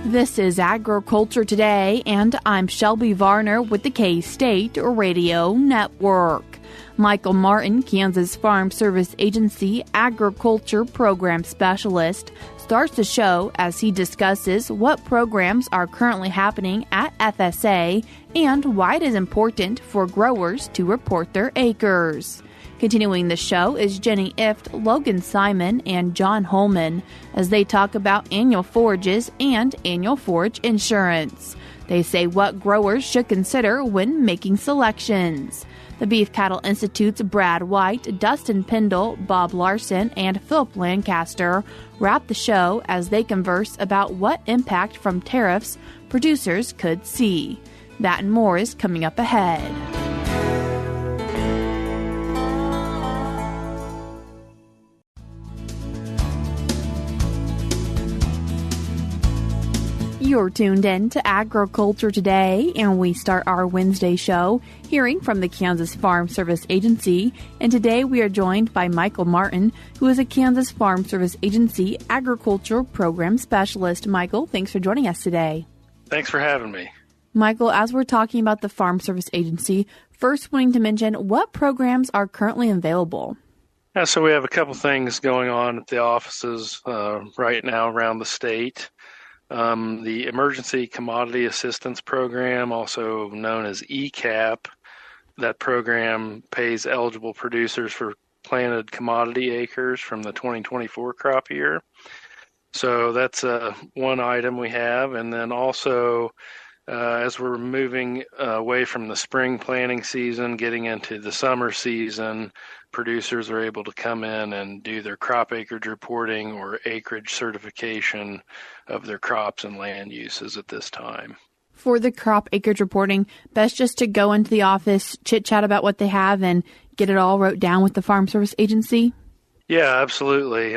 This is Agriculture Today, and I'm Shelby Varner with the K-State Radio Network. Michael Martin, Kansas Farm Service Agency Agriculture Program Specialist, starts the show as he discusses what programs are currently happening at FSA and why it is important for growers to report their acres. Continuing the show is Jenny Ifft, Logan Simon, and John Holman as they talk about annual forages and annual forage insurance. They say what growers should consider when making selections. The Beef Cattle Institute's Brad White, Dustin Pendell, Bob Larson, and Phillip Lancaster wrap the show as they converse about what impact from tariffs producers could see. That and more is coming up ahead. You're tuned in to Agriculture Today, and we start our Wednesday show hearing from the Kansas Farm Service Agency. And today we are joined by Michael Martin, who is a Kansas Farm Service Agency Agriculture Program Specialist. Michael, thanks for joining us today. Thanks for having me. Michael, as we're talking about the Farm Service Agency, first wanting to mention what programs are currently available. Yeah, so we have a couple things going on at the offices right now around the state. The Emergency Commodity Assistance Program, also known as ECAP, that program pays eligible producers for planted commodity acres from the 2024 crop year. So that's one item we have. And then also, as we're moving away from the spring planting season, getting into the summer season, producers are able to come in and do their crop acreage reporting or acreage certification of their crops and land uses at this time. For the crop acreage reporting, best just to go into the office, chit-chat about what they have, and get it all wrote down with the Farm Service Agency? Yeah, absolutely.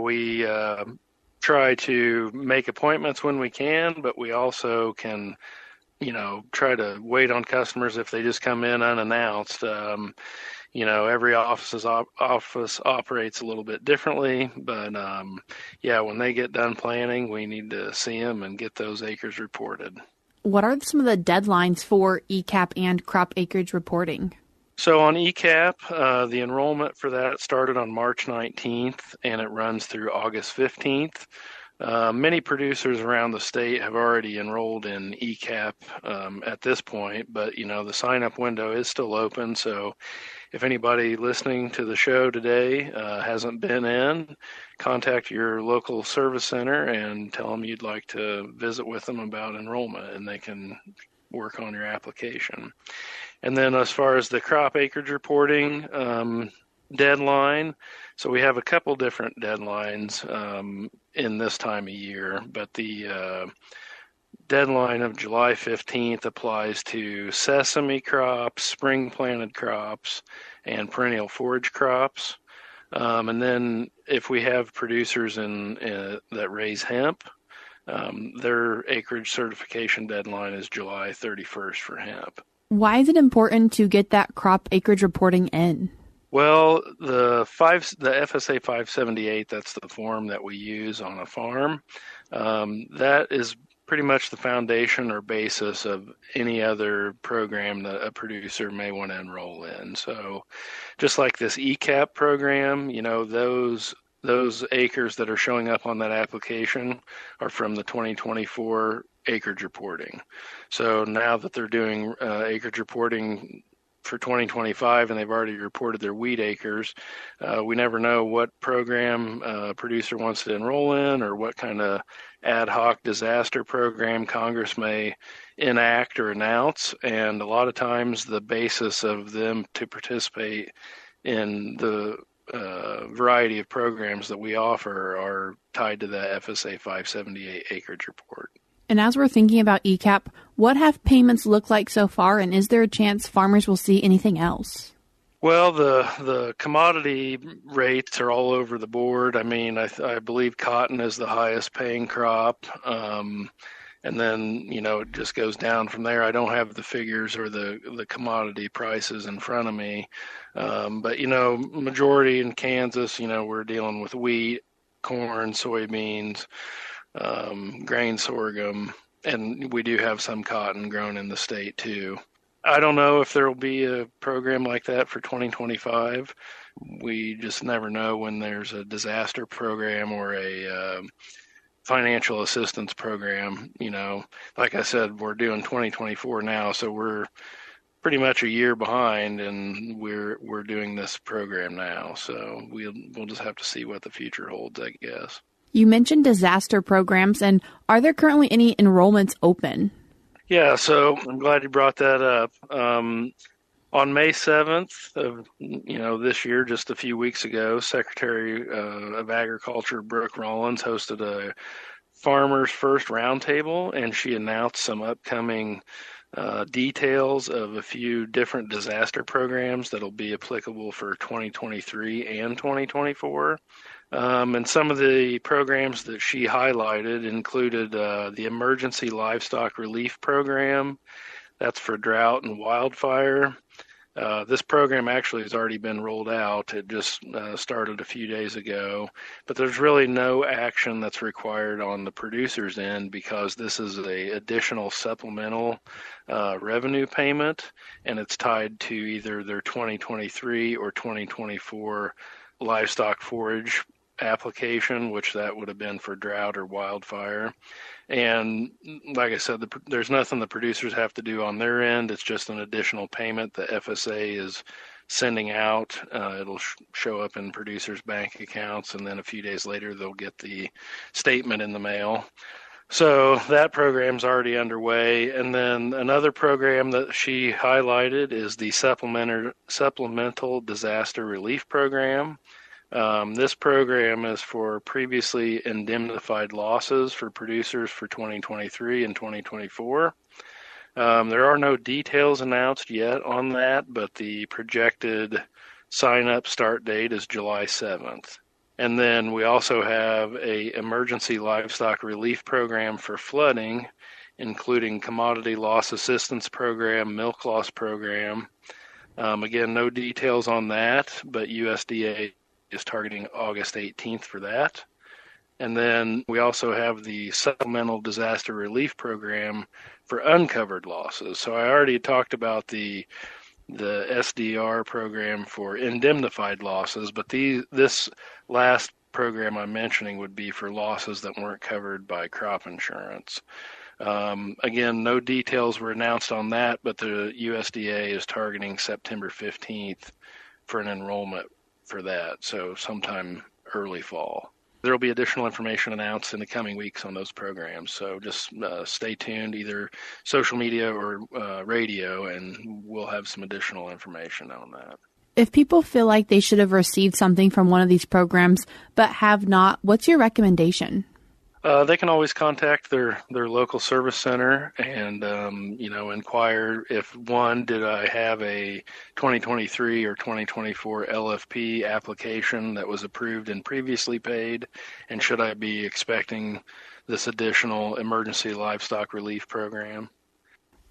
We try to make appointments when we can, but we also can try to wait on customers if they just come in unannounced. Every office operates a little bit differently, but when they get done planning, we need to see them and get those acres reported. What are some of the deadlines for ECAP and crop acreage reporting? So on ECAP, the enrollment for that started on March 19th, and it runs through August 15th. Many producers around the state have already enrolled in ECAP at this point, but, the sign-up window is still open. So if anybody listening to the show today hasn't been in, contact your local service center and tell them you'd like to visit with them about enrollment, and they can work on your application. And then as far as the crop acreage reporting deadline, so we have a couple different deadlines in this time of year, but the deadline of July 15th applies to sesame crops, spring planted crops, and perennial forage crops. And then if we have producers that raise hemp, their acreage certification deadline is July 31st for hemp. Why is it important to get that crop acreage reporting in? Well, the FSA 578, that's the form that we use on a farm. That is pretty much the foundation or basis of any other program that a producer may want to enroll in. So just like this ECAP program, those acres that are showing up on that application are from the 2024 acreage reporting. So now that they're doing acreage reporting for 2025 and they've already reported their wheat acres, we never know what program a producer wants to enroll in or what kind of ad hoc disaster program Congress may enact or announce. And a lot of times the basis of them to participate in the variety of programs that we offer are tied to the FSA 578 acreage report. And as we're thinking about ECAP, what have payments looked like so far, and is there a chance farmers will see anything else? Well, the commodity rates are all over the board. I mean, I believe cotton is the highest paying crop. And then, it just goes down from there. I don't have the figures or the commodity prices in front of me. But, majority in Kansas, we're dealing with wheat, corn, soybeans, grain sorghum, and we do have some cotton grown in the state too. I don't know if there will be a program like that for 2025. We just never know when there's a disaster program or a financial assistance program. Like I said, we're doing 2024 now, so we're pretty much a year behind, and we're doing this program now. So we'll just have to see what the future holds, I guess. You mentioned disaster programs, and are there currently any enrollments open? Yeah, so I'm glad you brought that up. On May 7th of this year, just a few weeks ago, Secretary of Agriculture Brooke Rollins hosted a Farmers First Roundtable, and she announced some upcoming details of a few different disaster programs that'll be applicable for 2023 and 2024. And some of the programs that she highlighted included the Emergency Livestock Relief Program. That's for drought and wildfire. This program actually has already been rolled out. It just started a few days ago, but there's really no action that's required on the producer's end because this is an additional supplemental revenue payment, and it's tied to either their 2023 or 2024 livestock forage application, which that would have been for drought or wildfire. And like I said, there's nothing the producers have to do on their end. It's just an additional payment the FSA is sending out. It'll show up in producers' bank accounts, and then a few days later they'll get the statement in the mail. So that program's already underway. And then another program that she highlighted is the Supplemental Disaster Relief Program. This program is for previously indemnified losses for producers for 2023 and 2024. There are no details announced yet on that, but the projected sign-up start date is July 7th. And then we also have a emergency livestock relief program for flooding, including commodity loss assistance program, milk loss program. Again, no details on that, but USDA is targeting August 18th for that. And then we also have the Supplemental Disaster Relief Program for uncovered losses. So I already talked about the SDR program for indemnified losses, but this last program I'm mentioning would be for losses that weren't covered by crop insurance. Again, no details were announced on that, but the USDA is targeting September 15th for an enrollment for that, so sometime early fall. There will be additional information announced in the coming weeks on those programs, so just stay tuned, either social media or radio, and we'll have some additional information on that. If people feel like they should have received something from one of these programs but have not, what's your recommendation? They can always contact their local service center and, inquire if, one, did I have a 2023 or 2024 LFP application that was approved and previously paid, and should I be expecting this additional emergency livestock relief program?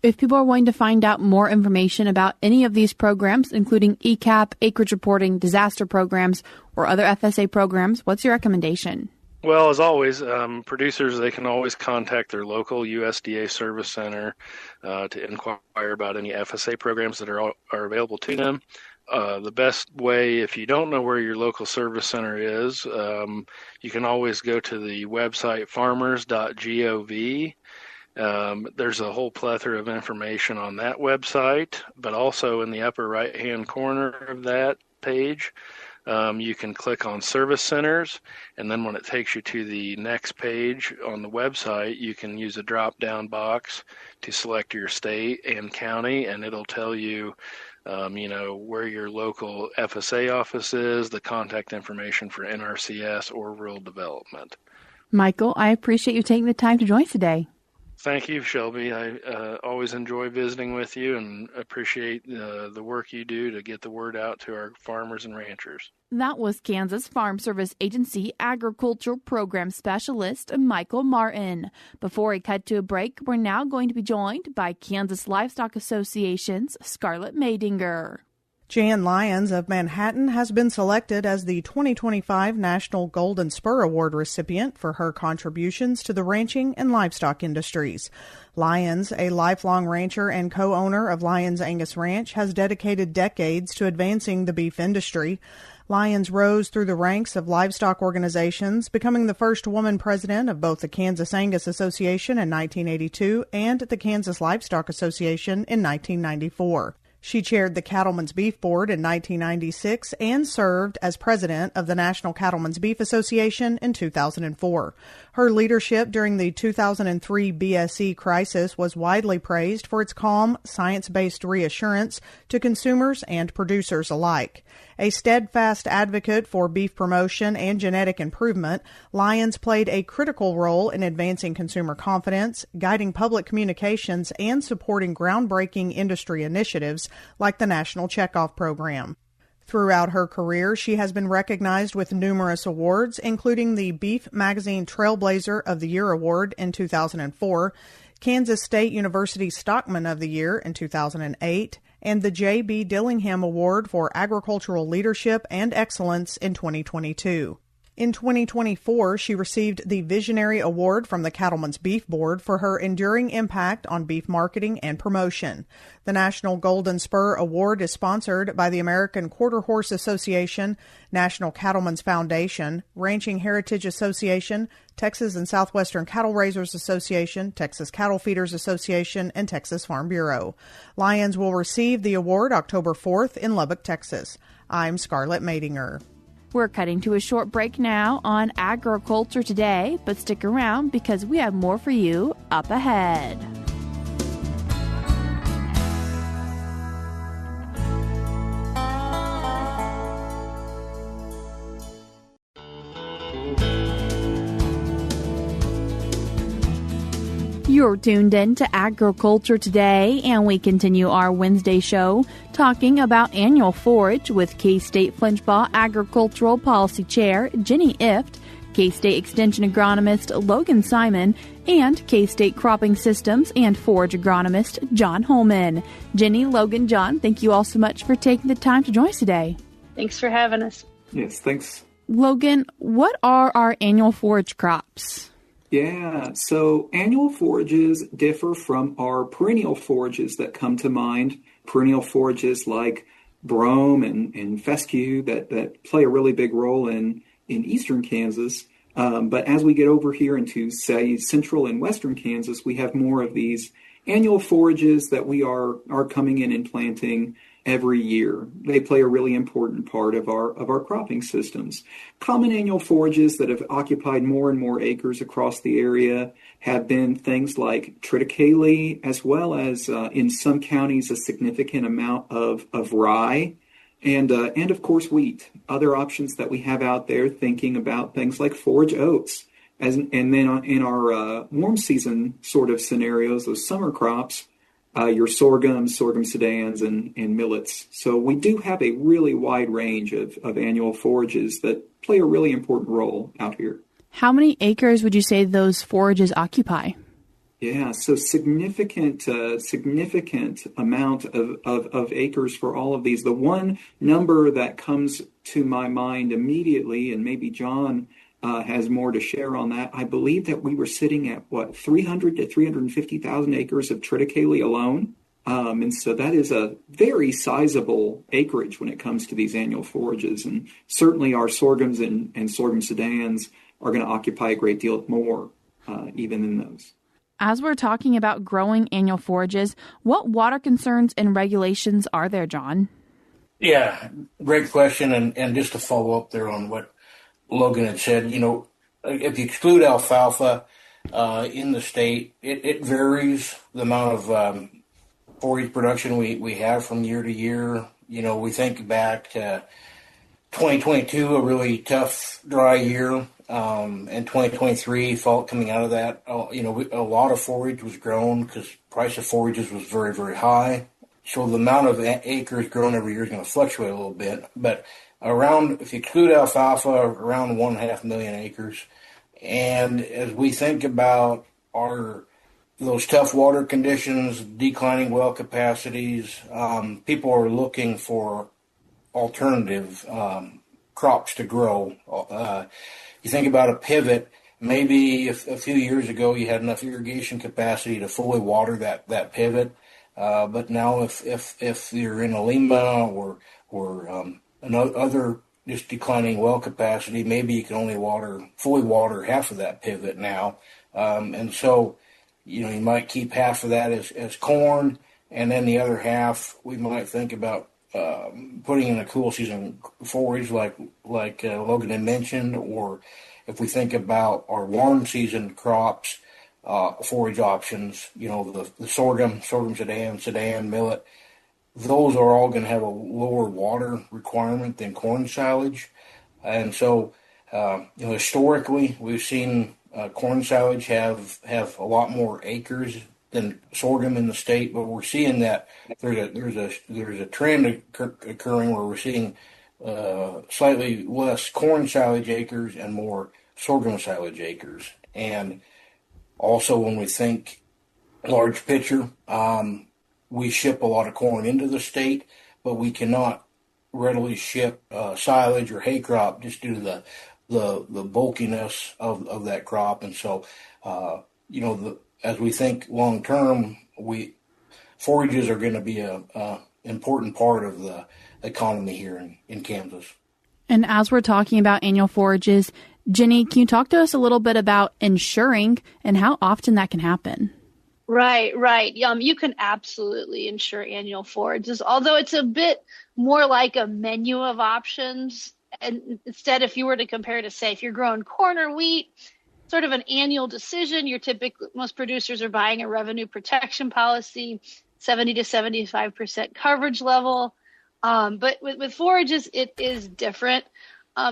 If people are wanting to find out more information about any of these programs, including ECAP, acreage reporting, disaster programs, or other FSA programs, what's your recommendation? Well, as always, producers, they can always contact their local USDA service center to inquire about any FSA programs that are available to them. The best way, if you don't know where your local service center is, you can always go to the website Farmers.gov. There's a whole plethora of information on that website, but also in the upper right-hand corner of that page, you can click on Service Centers, and then when it takes you to the next page on the website, you can use a drop-down box to select your state and county, and it'll tell you, where your local FSA office is, the contact information for NRCS or rural development. Michael, I appreciate you taking the time to join us today. Thank you, Shelby. I always enjoy visiting with you and appreciate the work you do to get the word out to our farmers and ranchers. That was Kansas Farm Service Agency Agricultural Program Specialist Michael Martin. Before we cut to a break, we're now going to be joined by Kansas Livestock Association's Scarlett Madinger. Jan Lyons of Manhattan has been selected as the 2025 National Golden Spur Award recipient for her contributions to the ranching and livestock industries. Lyons, a lifelong rancher and co-owner of Lyons Angus Ranch, has dedicated decades to advancing the beef industry. Lyons rose through the ranks of livestock organizations, becoming the first woman president of both the Kansas Angus Association in 1982 and the Kansas Livestock Association in 1994. She chaired the Cattlemen's Beef Board in 1996 and served as president of the National Cattlemen's Beef Association in 2004. Her leadership during the 2003 BSE crisis was widely praised for its calm, science-based reassurance to consumers and producers alike. A steadfast advocate for beef promotion and genetic improvement, Lyons played a critical role in advancing consumer confidence, guiding public communications, and supporting groundbreaking industry initiatives like the National Checkoff Program. Throughout her career, she has been recognized with numerous awards, including the Beef Magazine Trailblazer of the Year Award in 2004, Kansas State University Stockman of the Year in 2008, and the J.B. Dillingham Award for Agricultural Leadership and Excellence in 2022. In 2024, she received the Visionary Award from the Cattlemen's Beef Board for her enduring impact on beef marketing and promotion. The National Golden Spur Award is sponsored by the American Quarter Horse Association, National Cattlemen's Foundation, Ranching Heritage Association, Texas and Southwestern Cattle Raisers Association, Texas Cattle Feeders Association, and Texas Farm Bureau. Lyons will receive the award October 4th in Lubbock, Texas. I'm Scarlett Madinger. We're cutting to a short break now on Agriculture Today, but stick around because we have more for you up ahead. You're tuned in to Agriculture Today, and we continue our Wednesday show talking about annual forage with K-State Flinchbaugh Agricultural Policy Chair Jenny Ifft, K-State Extension Agronomist Logan Simon, and K-State Cropping Systems and Forage Agronomist John Holman. Jenny, Logan, John, thank you all so much for taking the time to join us today. Thanks for having us. Yes, thanks. Logan, what are our annual forage crops? Yeah, so annual forages differ from our perennial forages that come to mind. Perennial forages like brome and fescue that play a really big role in eastern Kansas. But as we get over here into, say, central and western Kansas, we have more of these annual forages that we are coming in and planting every year. They play a really important part of our cropping systems. Common annual forages that have occupied more and more acres across the area have been things like triticale, as well as in some counties a significant amount of rye, and of course wheat. Other options that we have out there, thinking about things like forage oats. And then in our warm season sort of scenarios, those summer crops, your sorghum sedans, and millets. So we do have a really wide range of annual forages that play a really important role out here. How many acres would you say those forages occupy? Yeah, so significant amount of acres for all of these. The one number that comes to my mind immediately, and maybe John has more to share on that. I believe that we were sitting at 300 to 350,000 acres of triticale alone. And so that is a very sizable acreage when it comes to these annual forages. And certainly our sorghums and sorghum sedans are going to occupy a great deal more, even in those. As we're talking about growing annual forages, what water concerns and regulations are there, John? Yeah, great question. And just to follow up there on what Logan had said, if you exclude alfalfa in the state, it varies the amount of forage production we have from year to year. We think back to 2022, a really tough, dry year, and 2023, fall coming out of that. A lot of forage was grown because price of forages was very, very high. So the amount of acres grown every year is going to fluctuate a little bit. But if you exclude alfalfa, around 1.5 million acres. And as we think about those tough water conditions, declining well capacities, people are looking for alternative crops to grow. You think about a pivot. Maybe a few years ago you had enough irrigation capacity to fully water that pivot, but now if you're in a Lima or other just declining well capacity, maybe you can only fully water half of that pivot now, and so you might keep half of that as corn, and then the other half we might think about putting in a cool season forage like Logan had mentioned, or if we think about our warm season crops, forage options, the sorghum, sudan, millet, those are all going to have a lower water requirement than corn silage. And so, historically, we've seen corn silage have a lot more acres than sorghum in the state, but we're seeing that there's a trend occurring where we're seeing slightly less corn silage acres and more sorghum silage acres. And also, when we think large picture, we ship a lot of corn into the state, but we cannot readily ship silage or hay crop just due to the bulkiness of that crop. And so, as we think long term, forages are going to be a important part of the economy here in Kansas. And as we're talking about annual forages, Jenny, can you talk to us a little bit about insuring and how often that can happen? Right. You can absolutely insure annual forages, although it's a bit more like a menu of options. And instead, if you were to compare to, say, if you're growing corn or wheat, sort of an annual decision, most producers are buying a revenue protection policy, 70 to 75% coverage level. But with forages, it is different.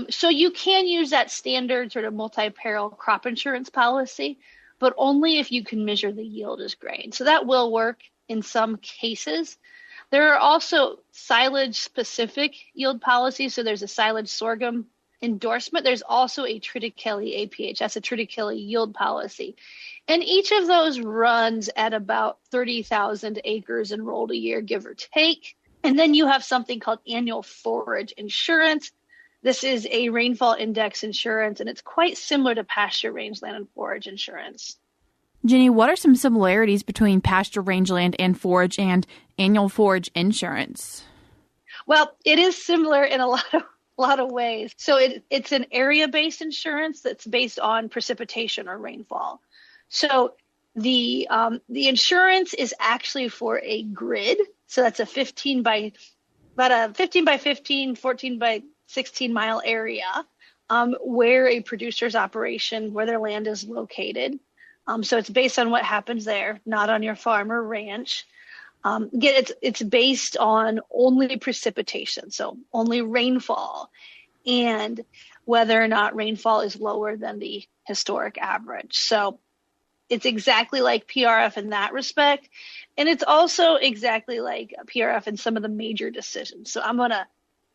So you can use that standard sort of multi-peril crop insurance policy, but only if you can measure the yield as grain. So that will work in some cases. There are also silage-specific yield policies. So there's a silage sorghum endorsement. There's also a triticale APH. That's a triticale yield policy. And each of those runs at about 30,000 acres enrolled a year, give or take. And then you have something called annual forage insurance. This is a rainfall index insurance, and it's quite similar to pasture rangeland and forage insurance. Jenny, what are some similarities between pasture rangeland and forage and annual forage insurance? Well, it is similar in a lot of ways. So it's an area-based insurance that's based on precipitation or rainfall. So the insurance is actually for a grid. So that's a 15 by 15, 14 by 16 mile area where a producer's operation, where their land is located. So it's based on what happens there, not on your farm or ranch. Again, it's based on only precipitation, so only rainfall, and whether or not rainfall is lower than the historic average. So it's exactly like PRF in that respect, and it's also exactly like PRF in some of the major decisions. So I'm going to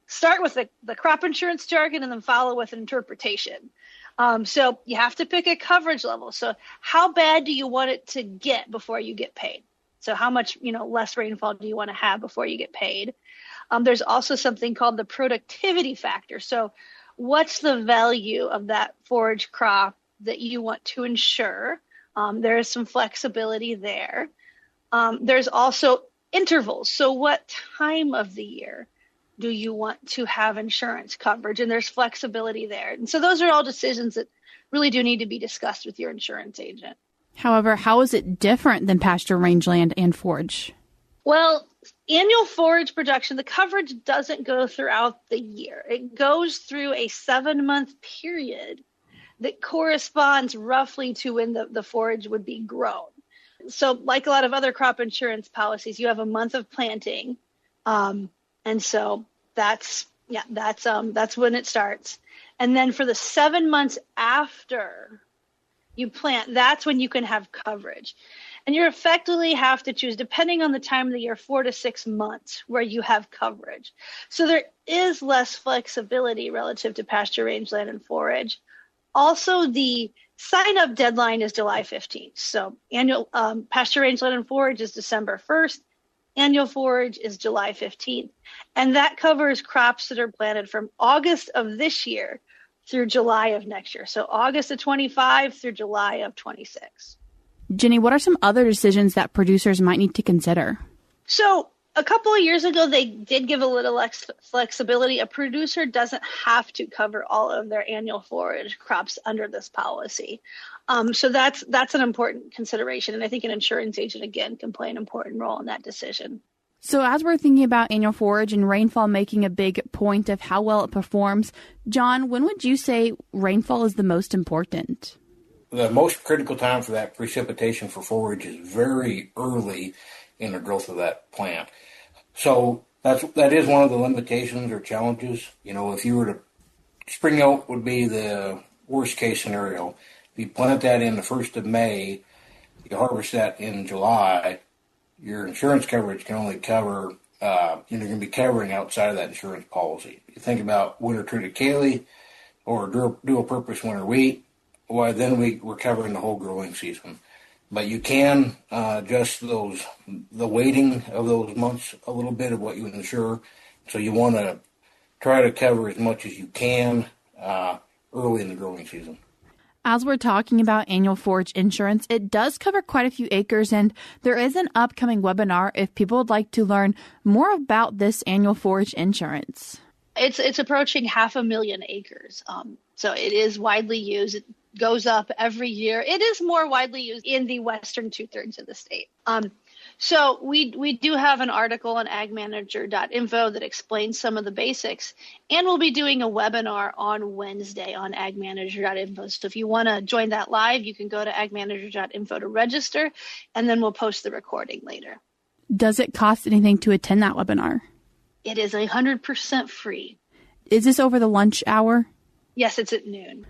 start with the crop insurance jargon and then follow with interpretation. So you have to pick a coverage level. So how bad do you want it to get before you get paid? So how much, less rainfall do you want to have before you get paid? There's also something called the productivity factor. So what's the value of that forage crop that you want to insure? There is some flexibility there. There's also intervals. So what time of the year do you want to have insurance coverage? And there's flexibility there. And so those are all decisions that really do need to be discussed with your insurance agent. However, how is it different than pasture rangeland and forage? Well, annual forage production, the coverage doesn't go throughout the year. It goes through a 7-month period that corresponds roughly to when the forage would be grown. So like a lot of other crop insurance policies, you have a month of planting. And so that's when it starts. And then for the 7 months after you plant, that's when you can have coverage. And you effectively have to choose, depending on the time of the year, 4 to 6 months where you have coverage. So there is less flexibility relative to pasture, rangeland, and forage. Also, the sign-up deadline is July 15th. So annual pasture, rangeland, and forage is December 1st. Annual forage is July 15th. And that covers crops that are planted from August of this year through July of next year. So August of 25 through July of 26. Jenny, what are some other decisions that producers might need to consider? So a couple of years ago, they did give a little flexibility. A producer doesn't have to cover all of their annual forage crops under this policy. So that's an important consideration. And I think an insurance agent, again, can play an important role in that decision. So as we're thinking about annual forage and rainfall making a big point of how well it performs, John, when would you say rainfall is the most important? The most critical time for that precipitation for forage is very early in the growth of that plant. So that is one of the limitations or challenges. You know, if you were to, spring oat would be the worst case scenario. If you plant that in the 1st of May, you harvest that in July, your insurance coverage can only cover, you're going to be covering outside of that insurance policy. You think about winter treated kale or dual purpose winter wheat, well, then we're covering the whole growing season. But you can adjust the weighting of those months a little bit of what you insure. So you want to try to cover as much as you can early in the growing season. As we're talking about annual forage insurance, it does cover quite a few acres, and there is an upcoming webinar if people would like to learn more about this annual forage insurance. It's approaching 500,000 acres. So it is widely used. It goes up every year. It is more widely used in the western 2/3 of the state. So we do have an article on AgManager.info that explains some of the basics, and we'll be doing a webinar on Wednesday on AgManager.info. So if you want to join that live, you can go to AgManager.info to register, and then we'll post the recording later. Does it cost anything to attend that webinar? It is 100% free. Is this over the lunch hour? Yes, it's at noon.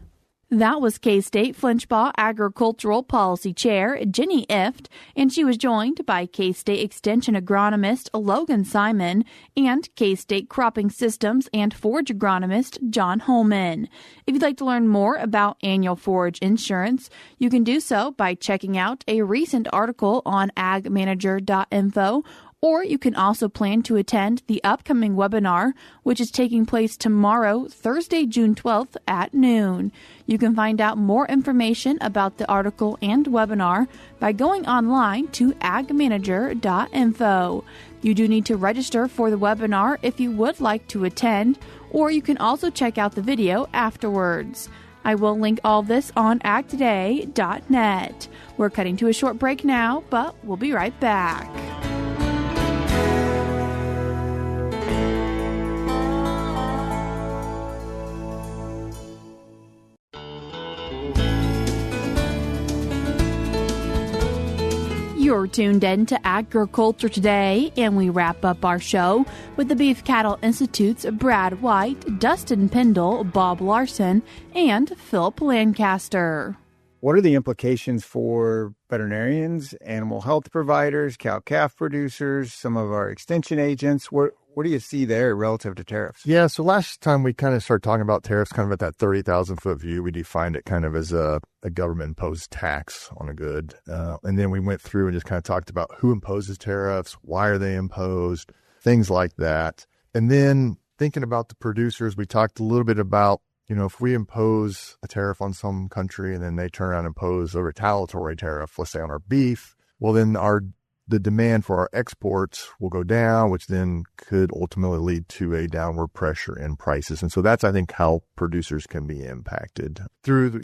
That was K-State Flintshire Agricultural Policy Chair Jenny Ifft, and she was joined by K-State Extension Agronomist Logan Simon and K-State Cropping Systems and Forage Agronomist John Holman. If you'd like to learn more about annual forage insurance, you can do so by checking out a recent article on AgManager.info, or you can also plan to attend the upcoming webinar, which is taking place tomorrow, Thursday, June 12th at noon. You can find out more information about the article and webinar by going online to AgManager.info. You do need to register for the webinar if you would like to attend, or you can also check out the video afterwards. I will link all this on agtoday.net. We're cutting to a short break now, but we'll be right back. You're tuned in to Agriculture Today, and we wrap up our show with the Beef Cattle Institute's Brad White, Dustin Pendell, Bob Larson, and Phillip Lancaster. What are the implications for veterinarians, animal health providers, cow-calf producers, some of our extension agents? What do you see there relative to tariffs? Yeah, so last time we kind of started talking about tariffs kind of at that 30,000-foot view. We defined it kind of as a government-imposed tax on a good. And then we went through and just kind of talked about who imposes tariffs, why are they imposed, things like that. And then thinking about the producers, we talked a little bit about, if we impose a tariff on some country and then they turn around and impose a retaliatory tariff, let's say on our beef, well, then the demand for our exports will go down, which then could ultimately lead to a downward pressure in prices. And so that's, I think, how producers can be impacted through,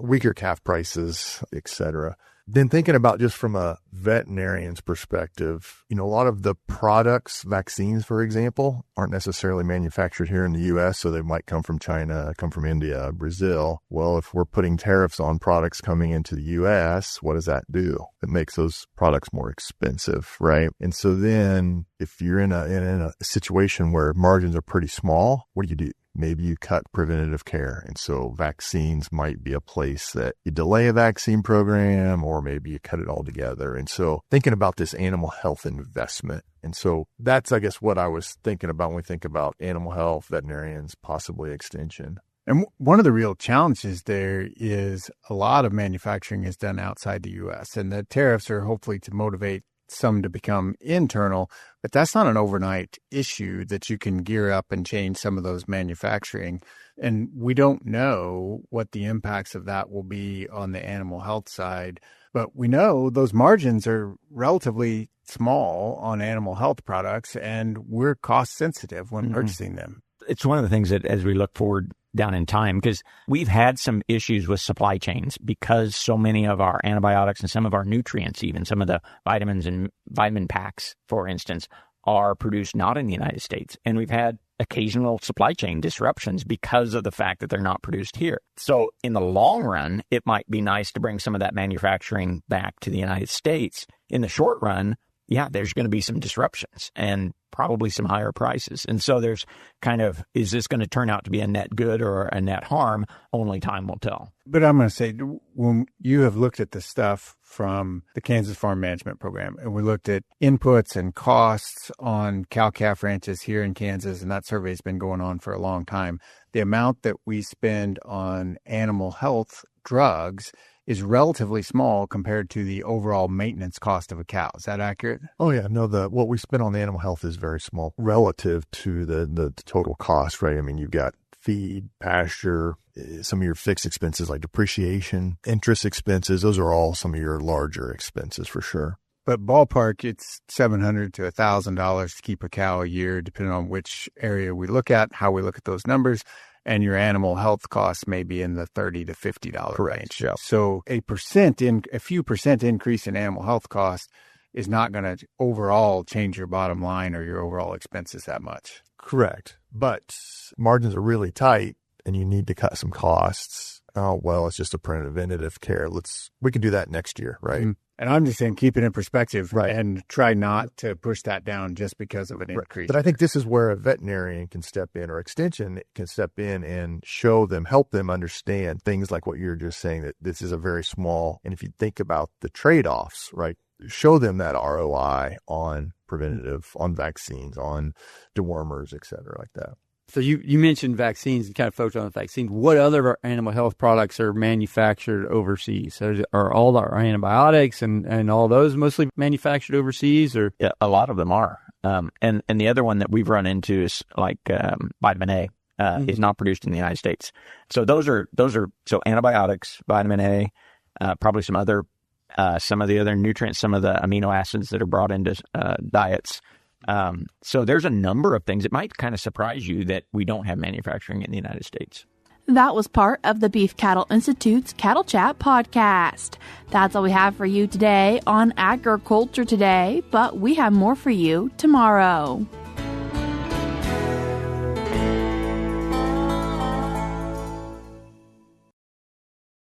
weaker calf prices, et cetera. Then thinking about just from a veterinarian's perspective, a lot of the products, vaccines, for example, aren't necessarily manufactured here in the U.S., so they might come from China, come from India, Brazil. Well, if we're putting tariffs on products coming into the U.S., what does that do? It makes those products more expensive, right? And so then if you're in a situation where margins are pretty small, what do? maybe you cut preventative care. And so vaccines might be a place that you delay a vaccine program, or maybe you cut it all together. And so thinking about this animal health investment. And so that's, I guess, what I was thinking about when we think about animal health, veterinarians, possibly extension. And one of the real challenges there is a lot of manufacturing is done outside the U.S. and the tariffs are hopefully to motivate some to become internal, but that's not an overnight issue that you can gear up and change some of those manufacturing. And we don't know what the impacts of that will be on the animal health side, but we know those margins are relatively small on animal health products, and we're cost sensitive when purchasing them. It's one of the things that as we look forward down in time, because we've had some issues with supply chains because so many of our antibiotics and some of our nutrients, even some of the vitamins and vitamin packs, for instance, are produced not in the United States. And we've had occasional supply chain disruptions because of the fact that they're not produced here. So in the long run, it might be nice to bring some of that manufacturing back to the United States. In the short run, yeah, there's going to be some disruptions and probably some higher prices. And so there's kind of, is this going to turn out to be a net good or a net harm? Only time will tell. But I'm going to say, when you have looked at the stuff from the Kansas Farm Management Program, and we looked at inputs and costs on cow-calf ranches here in Kansas, and that survey has been going on for a long time, the amount that we spend on animal health drugs is relatively small compared to the overall maintenance cost of a cow. Is that accurate? Oh, yeah. No, what we spend on the animal health is very small relative to the total cost, right? I mean, you've got feed, pasture, some of your fixed expenses like depreciation, interest expenses. Those are all some of your larger expenses for sure. But ballpark, it's $700 to $1,000 to keep a cow a year, depending on which area we look at, how we look at those numbers. And your animal health costs may be in the $30 to $50 range. Yeah. So a few percent increase in animal health costs is not going to overall change your bottom line or your overall expenses that much. Correct. But margins are really tight and you need to cut some costs. Oh, well, it's just a preventative care. We can do that next year, right? Mm-hmm. And I'm just saying, keep it in perspective, right, and try not to push that down just because of an increase. But I think this is where a veterinarian can step in, or extension can step in and help them understand things like what you're just saying, that this is a very small, and if you think about the trade-offs, right, show them that ROI on preventative, on vaccines, on dewormers, et cetera, like that. So you mentioned vaccines and kind of focused on the vaccine. What other animal health products are manufactured overseas? So are all our antibiotics and all those mostly manufactured overseas? Or yeah, a lot of them are. And the other one that we've run into is like vitamin A is not produced in the United States. So those are so antibiotics, vitamin A, probably some of the other nutrients, some of the amino acids that are brought into diets. So there's a number of things. It might kind of surprise you that we don't have manufacturing in the United States. That was part of the Beef Cattle Institute's Cattle Chat podcast. That's all we have for you today on Agriculture Today, but we have more for you tomorrow.